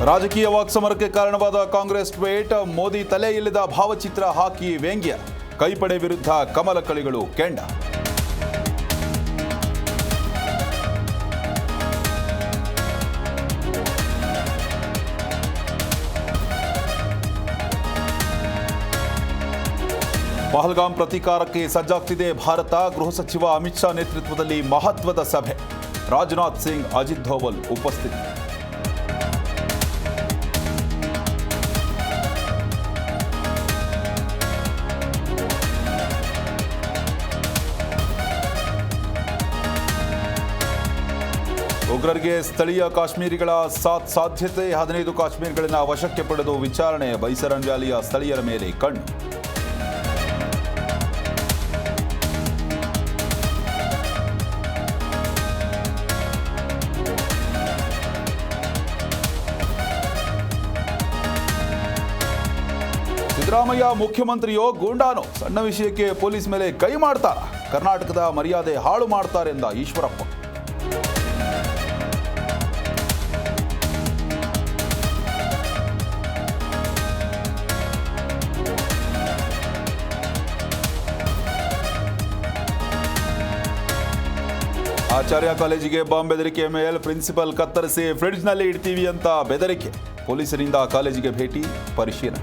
ರಾಜಕೀಯ ವಾಕ್ಸಮರಕ್ಕೆ ಕಾರಣವಾದ ಕಾಂಗ್ರೆಸ್ ಟ್ವೀಟ್, ಮೋದಿ ತಲೆ ಇಲ್ಲದ ಭಾವಚಿತ್ರ ಹಾಕಿ ವ್ಯಂಗ್ಯ, ಕೈಪಡೆ ವಿರುದ್ಧ ಕಮಲ ಕಳಿಗಳು ಕೆಂಡ. ಪಹಲ್ಗಾಮ್ ಪ್ರತೀಕಾರಕ್ಕೆ ಸಜ್ಜಾಗ್ತಿದೆ ಭಾರತ. ಗೃಹ ಸಚಿವ ಅಮಿತ್ ಶಾ ನೇತೃತ್ವದಲ್ಲಿ ಮಹತ್ವದ ಸಭೆ. ರಾಜನಾಥ್ ಸಿಂಗ್, ಅಜಿತ್ ಧೋವಲ್ ಉಪಸ್ಥಿತಿ. ಉಗ್ರರಿಗೆ ಸ್ಥಳೀಯ ಕಾಶ್ಮೀರಿಗಳ ಸಾಥ್ ಸಾಧ್ಯತೆ. 15 ಕಾಶ್ಮೀರಿಗಳನ್ನ ವಶಕ್ಕೆ ಪಡೆದು ವಿಚಾರಣೆ. ಬೈಸರನ್ ವ್ಯಾಲಿಯ ಸ್ಥಳೀಯರ ಮೇಲೆ ಕಣ್ಣು. ಸಿದ್ದರಾಮಯ್ಯ ಮುಖ್ಯಮಂತ್ರಿಯೋ ಗೂಂಡಾನೋ? ಸಣ್ಣ ವಿಷಯಕ್ಕೆ ಪೊಲೀಸ್ ಮೇಲೆ ಕೈ ಮಾಡ್ತಾರ? ಕರ್ನಾಟಕದ ಮರ್ಯಾದೆ ಹಾಳು ಮಾಡ್ತಾರೆಂದ ಈಶ್ವರಪ್ಪ. ಆಚಾರ್ಯ ಕಾಲೇಜಿಗೆ ಬಾಂಬ್ ಬೆದರಿಕೆ. ಮೇಲ್ ಪ್ರಿನ್ಸಿಪಲ್ ಕತ್ತರಿಸಿ ಫ್ರಿಡ್ಜ್ನಲ್ಲಿ ಇಡ್ತೀವಿ ಅಂತ ಬೆದರಿಕೆ. ಪೊಲೀಸರಿಂದ ಕಾಲೇಜಿಗೆ ಭೇಟಿ, ಪರಿಶೀಲನೆ.